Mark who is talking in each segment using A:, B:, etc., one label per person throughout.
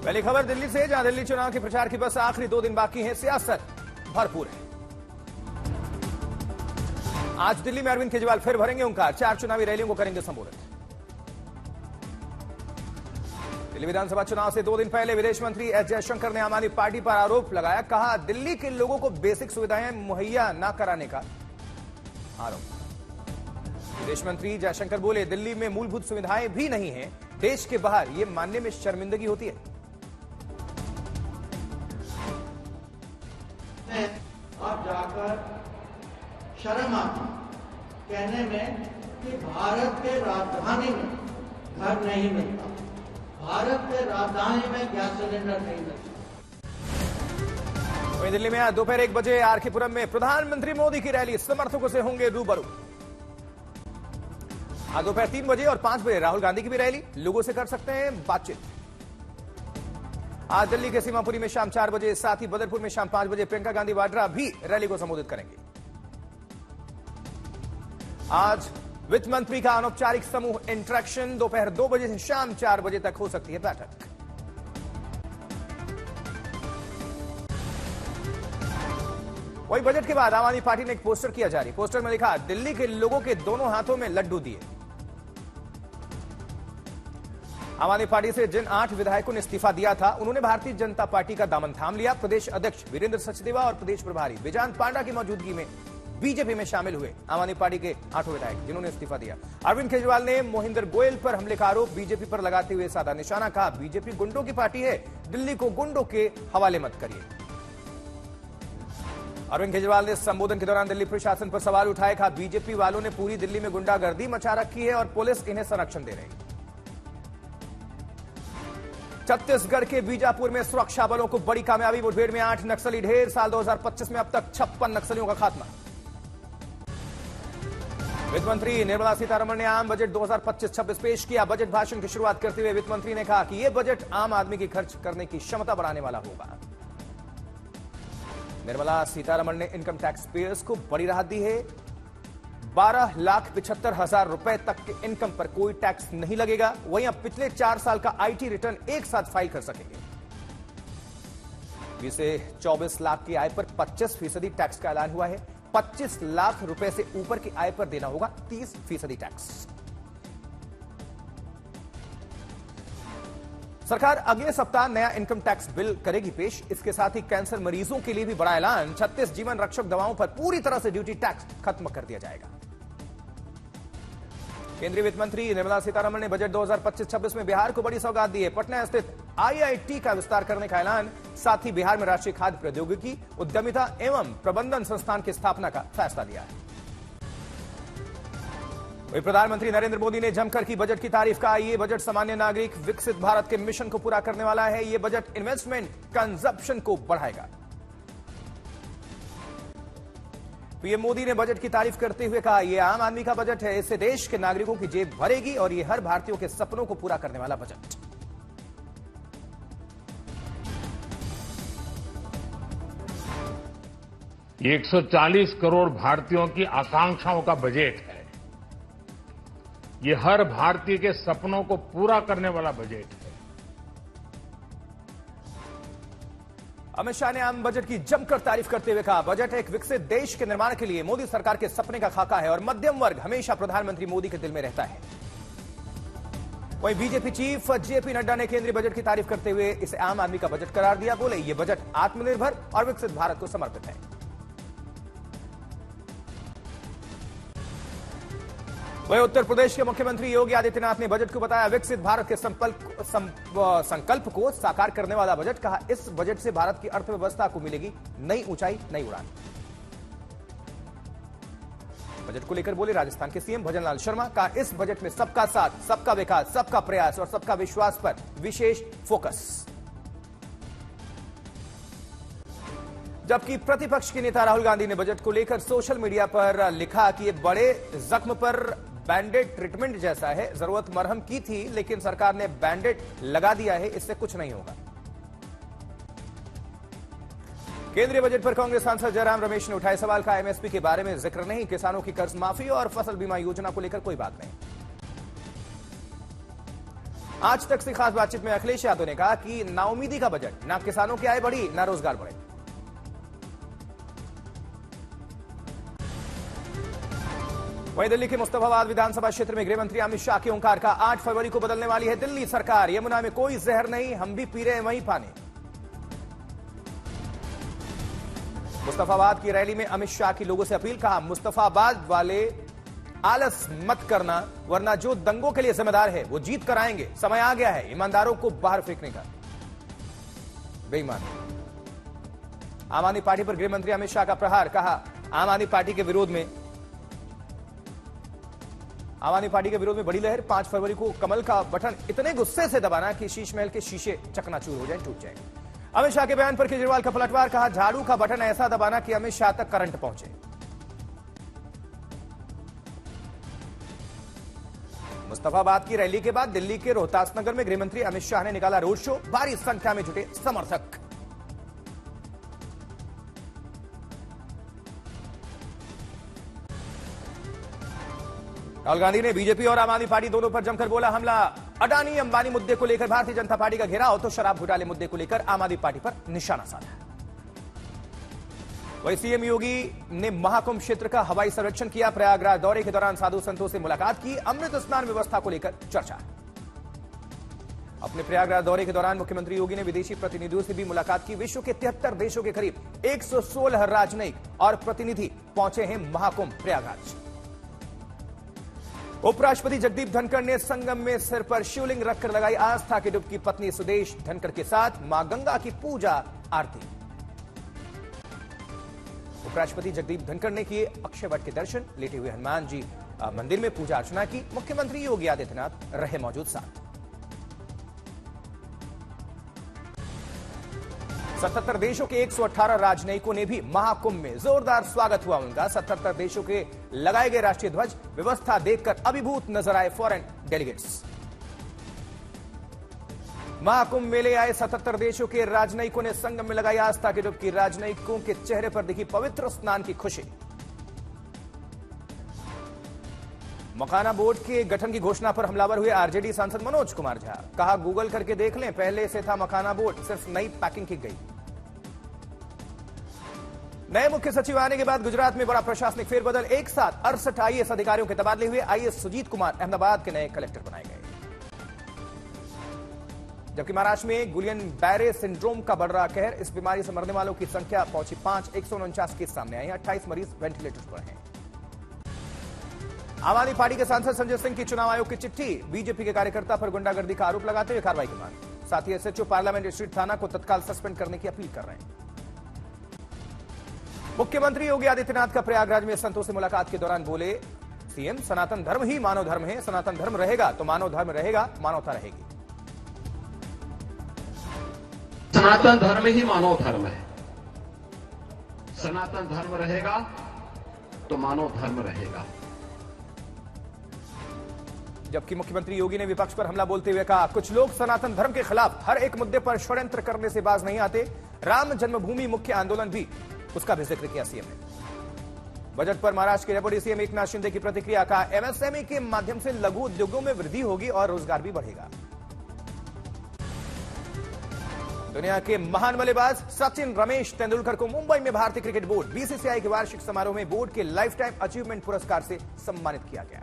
A: पहली खबर दिल्ली से, जहां दिल्ली चुनाव के प्रचार की बस आखिरी 2 दिन बाकी है। सियासत भरपूर है। आज दिल्ली में अरविंद केजरीवाल फिर भरेंगे ओंकार, 4 चुनावी रैलियों को करेंगे संबोधित। दिल्ली विधानसभा चुनाव से 2 दिन पहले विदेश मंत्री एस जयशंकर ने आम आदमी पार्टी पर आरोप लगाया। कहा, दिल्ली के लोगों को बेसिक सुविधाएं मुहैया न कराने का आरोप। विदेश मंत्री जयशंकर बोले, दिल्ली में मूलभूत सुविधाएं भी नहीं है। देश के बाहर यह मानने में शर्मिंदगी होती है।
B: अब जाकर शर्म आती कहने में कि भारत के राजधानी में घर नहीं मिलता, भारत के राजधानी में गैस सिलेंडर नहीं मिलता।
A: वहीं दिल्ली में आज दोपहर 1 बजे आरकेपुरम में प्रधानमंत्री मोदी की रैली, समर्थकों से होंगे रूबरू। आज दोपहर 3 बजे और 5 बजे राहुल गांधी की भी रैली, लोगों से कर सकते हैं बातचीत। आज दिल्ली के सीमापुरी में शाम 4 बजे, साथ ही बदरपुर में शाम 5 बजे प्रियंका गांधी वाड्रा भी रैली को संबोधित करेंगे। आज वित्त मंत्री का अनौपचारिक समूह इंटरेक्शन, दोपहर 2 बजे से शाम 4 बजे तक हो सकती है बैठक। वही बजट के बाद आम आदमी पार्टी ने एक पोस्टर किया जारी। पोस्टर में लिखा, दिल्ली के लोगों के दोनों हाथों में लड्डू दिए। आम आदमी पार्टी से जिन 8 विधायकों ने इस्तीफा दिया था, उन्होंने भारतीय जनता पार्टी का दामन थाम लिया। प्रदेश अध्यक्ष वीरेंद्र सचदेवा और प्रदेश प्रभारी विजांत पांडा की मौजूदगी में बीजेपी में शामिल हुए आम आदमी पार्टी के 8 विधायक, जिन्होंने इस्तीफा दिया। अरविंद केजरीवाल ने मोहिंदर गोयल पर हमले का आरोप बीजेपी पर लगाते हुए साधा निशाना। कहा, बीजेपी गुंडों की पार्टी है, दिल्ली को गुंडों के हवाले मत करिए। अरविंद केजरीवाल ने संबोधन के दौरान दिल्ली प्रशासन पर सवाल उठाए। कहा, बीजेपी वालों ने पूरी दिल्ली में गुंडागर्दी मचा रखी है और पुलिस इन्हें संरक्षण दे रही है। छत्तीसगढ़ के बीजापुर में सुरक्षा बलों को बड़ी कामयाबी, मुठभेड़ में 8 नक्सली ढेर। साल 2025 में अब तक 56 नक्सलियों का खात्मा। वित्त मंत्री निर्मला सीतारमण ने आम बजट 2025-26 पेश किया। बजट भाषण की शुरुआत करते हुए वित्त मंत्री ने कहा कि यह बजट आम आदमी की खर्च करने की क्षमता बढ़ाने वाला होगा। निर्मला सीतारमण ने इनकम टैक्स पेयर्स को बड़ी राहत दी है। 12,75,000 रुपए तक के इनकम पर कोई टैक्स नहीं लगेगा। वहीं अब पिछले 4 साल का आईटी रिटर्न एक साथ फाइल कर सकेंगे। 20 से 24 लाख की आय पर 25% टैक्स का ऐलान हुआ है। 25 लाख रुपए से ऊपर की आय पर देना होगा 30% टैक्स। सरकार अगले सप्ताह नया इनकम टैक्स बिल करेगी पेश। इसके साथ ही कैंसर मरीजों के लिए भी बड़ा ऐलान। 36 जीवन रक्षक दवाओं पर पूरी तरह से ड्यूटी टैक्स खत्म कर दिया जाएगा। केंद्रीय वित्त मंत्री निर्मला सीतारमण ने बजट 2025-26 में बिहार को बड़ी सौगात दी है। पटना स्थित आईआईटी का विस्तार करने का ऐलान, साथ ही बिहार में राष्ट्रीय खाद्य प्रौद्योगिकी, उद्यमिता एवं प्रबंधन संस्थान की स्थापना का फैसला लिया है। वही प्रधानमंत्री नरेंद्र मोदी ने जमकर की बजट की तारीफ। का ये बजट सामान्य नागरिक विकसित भारत के मिशन को पूरा करने वाला है। ये बजट इन्वेस्टमेंट कंजप्शन को बढ़ाएगा। पीएम मोदी ने बजट की तारीफ करते हुए कहा, यह आम आदमी का बजट है। इससे देश के नागरिकों की जेब भरेगी और यह हर भारतीयों के सपनों को पूरा करने वाला बजट।
C: ये 140 करोड़ भारतीयों की आकांक्षाओं का बजट है। ये हर भारतीय के सपनों को पूरा करने वाला बजट है।
A: अमित शाह ने आम बजट की जमकर तारीफ करते हुए कहा, बजट एक विकसित देश के निर्माण के लिए मोदी सरकार के सपने का खाका है और मध्यम वर्ग हमेशा प्रधानमंत्री मोदी के दिल में रहता है। वहीं बीजेपी चीफ जेपी नड्डा ने केंद्रीय बजट की तारीफ करते हुए इसे आम आदमी का बजट करार दिया। बोले, यह बजट आत्मनिर्भर और विकसित भारत को समर्पित है। वहीं उत्तर प्रदेश के मुख्यमंत्री योगी आदित्यनाथ ने बजट को बताया विकसित भारत के संकल्प को साकार करने वाला बजट। कहा, इस बजट से भारत की अर्थव्यवस्था को मिलेगी नई ऊंचाई, नई उड़ान। बजट को लेकर बोले राजस्थान के सीएम भजनलाल शर्मा। कहा, इस बजट में सबका साथ, सबका विकास, सबका प्रयास और सबका विश्वास पर विशेष फोकस। जबकि प्रतिपक्ष के नेता राहुल गांधी ने बजट को लेकर सोशल मीडिया पर लिखा कि यह बड़े जख्म पर बैंडेड ट्रीटमेंट जैसा है। जरूरत मरहम की थी, लेकिन सरकार ने बैंडेड लगा दिया है, इससे कुछ नहीं होगा। केंद्रीय बजट पर कांग्रेस सांसद जयराम रमेश ने उठाए सवाल। का एमएसपी के बारे में जिक्र नहीं, किसानों की कर्ज माफी और फसल बीमा योजना को लेकर कोई बात नहीं। आज तक से खास बातचीत में अखिलेश यादव ने कहा कि नाउमीदी का बजट, ना किसानों की आय बढ़ी ना रोजगार बढ़े। वहीं दिल्ली के मुस्तफाबाद विधानसभा क्षेत्र में गृह मंत्री अमित शाह के ओंकार का 8 फरवरी को बदलने वाली है दिल्ली सरकार। यमुना में कोई जहर नहीं, हम भी पी रहे हैं वही पानी। मुस्तफाबाद की रैली में अमित शाह की लोगों से अपील, कहा मुस्तफाबाद वाले आलस मत करना, वरना जो दंगों के लिए जिम्मेदार है वो जीत कर आएंगे। समय आ गया है ईमानदारों को बाहर फेंकने का। बेईमान। आम आदमी पार्टी पर गृह मंत्री अमित शाह का प्रहार, कहा आम आदमी पार्टी के विरोध में बड़ी लहर। 5 फरवरी को कमल का बटन इतने गुस्से से दबाना कि शीश महल के शीशे चकनाचूर हो जाए, टूट जाए। अमित शाह के बयान पर केजरीवाल का पलटवार, कहा झाड़ू का बटन ऐसा दबाना कि अमित शाह तक करंट पहुंचे। मुस्तफाबाद की रैली के बाद दिल्ली के रोहतास नगर में गृहमंत्री अमित शाह ने निकाला रोड शो। भारी संख्या में जुटे समर्थक। राहुल गांधी ने बीजेपी और आम आदमी पार्टी दोनों पर जमकर बोला हमला। अडानी अंबानी मुद्दे को लेकर भारतीय जनता पार्टी का घेराव, तो शराब घोटाले मुद्दे को लेकर आम आदमी पार्टी पर निशाना साधा। वहीं सीएम योगी ने महाकुंभ क्षेत्र का हवाई सर्वेक्षण किया। प्रयागराज दौरे के दौरान साधु संतों से मुलाकात की। अमृत स्नान व्यवस्था को लेकर चर्चा। अपने प्रयागराज दौरे के दौरान मुख्यमंत्री योगी ने विदेशी प्रतिनिधियों से भी मुलाकात की। विश्व के 73 देशों के करीब 116 राजनयिक और प्रतिनिधि पहुंचे हैं महाकुंभ प्रयागराज। उपराष्ट्रपति जगदीप धनखड़ ने संगम में सिर पर शिवलिंग रखकर लगाई आस्था की डुबकी। पत्नी सुदेश धनखड़ के साथ मां गंगा की पूजा आरती। उपराष्ट्रपति जगदीप धनखड़ ने किए अक्षयवट के दर्शन। लेटे हुए हनुमान जी मंदिर में पूजा अर्चना की। मुख्यमंत्री योगी आदित्यनाथ रहे मौजूद साथ। 77 देशों के 118 राजनयिकों ने भी महाकुंभ में जोरदार स्वागत हुआ उनका। 77 देशों के लगाए गए राष्ट्रीय ध्वज व्यवस्था देखकर अभिभूत नजर आए फॉरेन डेलीगेट्स। महाकुंभ मेले आए 77 देशों के राजनयिकों ने संगम में लगाई आस्था की डुबकी। राजनयिकों के चेहरे पर दिखी पवित्र स्नान की खुशी। मकाना बोर्ड के गठन की घोषणा पर हमलावर हुए आरजेडी सांसद मनोज कुमार झा। कहा गूगल करके देख लें, पहले से था मकाना बोर्ड, सिर्फ नई पैकिंग की गई। नए मुख्य सचिव आने के बाद गुजरात में बड़ा प्रशासनिक फेरबदल। एक साथ 68 आईएएस अधिकारियों के तबादले हुए। आईएएस सुजीत कुमार अहमदाबाद के नए कलेक्टर बनाए गए। जबकि महाराष्ट्र में गुलियन बैरे सिंड्रोम का बढ़ रहा कहर। इस बीमारी से मरने वालों की संख्या पहुंची 5। 149 केस सामने आए हैं। 28 मरीज वेंटिलेटर पर हैं। आम आदमी पार्टी के सांसद संजय सिंह की चुनाव आयोग की चिट्ठी। बीजेपी के कार्यकर्ता पर गुंडागर्दी का आरोप लगाते हुए कार्रवाई की मांग। साथ ही एसएचओ पार्लियामेंट स्ट्रीट थाना को तत्काल सस्पेंड करने की अपील कर रहे हैं। मुख्यमंत्री योगी आदित्यनाथ का प्रयागराज में संतों से मुलाकात के दौरान बोले सीएम, सनातन धर्म ही मानव धर्म है। सनातन धर्म रहेगा तो मानव धर्म रहेगा, मानवता रहेगी।
D: सनातन धर्म ही मानव धर्म है। सनातन धर्म रहेगा तो मानव धर्म रहेगा।
A: जबकि मुख्यमंत्री योगी ने विपक्ष पर हमला बोलते हुए कहा कुछ लोग सनातन धर्म के खिलाफ हर एक मुद्दे पर षड्यंत्र करने से बाज नहीं आते। राम जन्मभूमि मुख्य आंदोलन भी, उसका भी जिक्र किया सीएम ने। बजट पर महाराष्ट्र के डेप्यूटी सीएम एकनाथ शिंदे की प्रतिक्रिया। कहा एमएसएमई के माध्यम से लघु उद्योगों में वृद्धि होगी और रोजगार भी बढ़ेगा। दुनिया के महान बल्लेबाज सचिन रमेश तेंदुलकर को मुंबई में भारतीय क्रिकेट बोर्ड बीसीसीआई के वार्षिक समारोह में बोर्ड के लाइफ टाइम अचीवमेंट पुरस्कार से सम्मानित किया गया।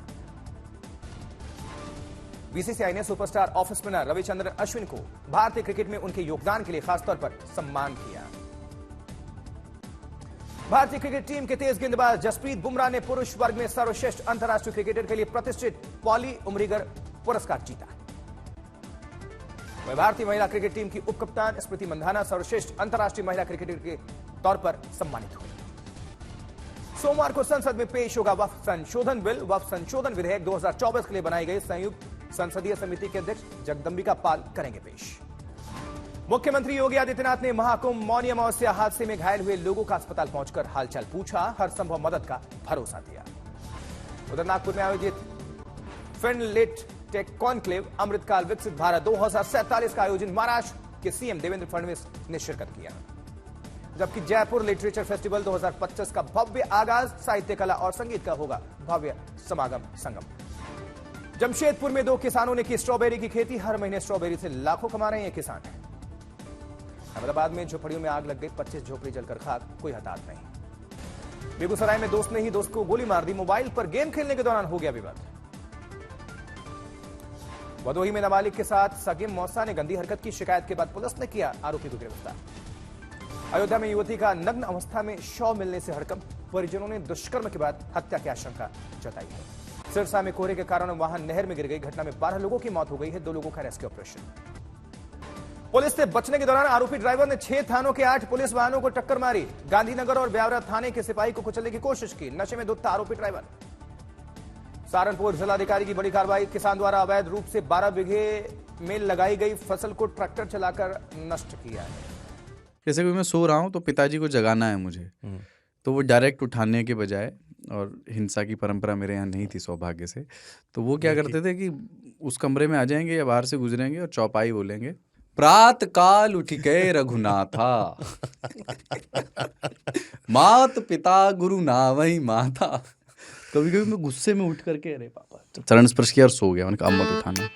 A: बीसीसीआई ने superstar off spinner Ravichandran Ashwin को भारतीय क्रिकेट में उनके योगदान के लिए खासतौर पर सम्मान किया। भारतीय क्रिकेट टीम के तेज गेंदबाज जसप्रीत बुमराह ने पुरुष वर्ग में सर्वश्रेष्ठ अंतर्राष्ट्रीय क्रिकेटर के लिए प्रतिष्ठित पॉली उमरीगर पुरस्कार जीता। वह भारतीय महिला क्रिकेट टीम की उप कप्तान स्मृति मंधाना सर्वश्रेष्ठ अंतर्राष्ट्रीय महिला क्रिकेटर के तौर पर सम्मानित हुई। सोमवार को संसद में पेश होगा वक्फ संशोधन बिल। वक्फ संशोधन विधेयक 2024 के लिए बनाई गई संयुक्त संसदीय समिति के अध्यक्ष जगदंबिका पाल करेंगे पेश। मुख्यमंत्री योगी आदित्यनाथ ने महाकुंभ मौनी अमावस्या हादसे में घायल हुए लोगों का अस्पताल पहुंचकर हालचाल पूछा। हर संभव मदद का भरोसा दिया। उधर नागपुर में आयोजित फिनलिट टेक कॉन्क्लेव अमृतकाल विकसित भारत 2047 का आयोजन महाराष्ट्र के सीएम देवेंद्र फडणवीस ने शिरकत किया। जबकि जयपुर लिटरेचर फेस्टिवल 2025 का भव्य आगाज। साहित्य, कला और संगीत का होगा भव्य समागम संगम। जमशेदपुर में 2 किसानों ने की स्ट्रॉबेरी की खेती। हर महीने स्ट्रॉबेरी से लाखों कमा रहे हैं ये किसान। अहमदाबाद में झोपड़ियों में आग लग गई, 25 झोपड़ी जलकर खाक, कोई हताहत नहीं। बेगूसराय में दोस्त ने ही दोस्त को गोली मार दी। मोबाइल पर गेम खेलने के दौरान हो गया विवाद। भदोही में नाबालिग के साथ सगे मौसा ने गंदी हरकत की। शिकायत के बाद पुलिस ने किया आरोपी को गिरफ्तार। अयोध्या में युवती का नग्न अवस्था में शव मिलने से हड़कंप। परिजनों ने दुष्कर्म के बाद हत्या की आशंका जताई है। सिरसा में कोहरे के कारण वाहन नहर में गिर गई। घटना में 12 लोगों की मौत हो गई है। 2 लोगों का रेस्क्यू ऑपरेशन। पुलिस से बचने के दौरान आरोपी ड्राइवर ने 6 थानों के 8 पुलिस वाहनों को टक्कर मारी। गांधीनगर और ब्यावरा थाने के सिपाही को कुचलने की कोशिश की। नशे में धुत था आरोपी ड्राइवर। सहारनपुर जिलाधिकारी की बड़ी कार्रवाई। किसान द्वारा अवैध रूप से 12 बीघे में लगाई गई फसल को ट्रैक्टर चलाकर नष्ट किया है।
E: जैसे कि मैं सो रहा हूँ तो पिताजी को जगाना है मुझे, तो वो डायरेक्ट उठाने के बजाय, और हिंसा की परंपरा मेरे यहाँ नहीं थी सौभाग्य से, तो वो क्या करते थे कि उस कमरे में आ जाएंगे या बाहर से गुजरेंगे और चौपाई बोलेंगे, प्रात काल उठ के रघुनाथा मात पिता गुरु नावई माता। कभी कभी मैं गुस्से में उठ करके अरे पापा चरण स्पर्श किया और सो गया। मैंने कहा अब मत उठाना।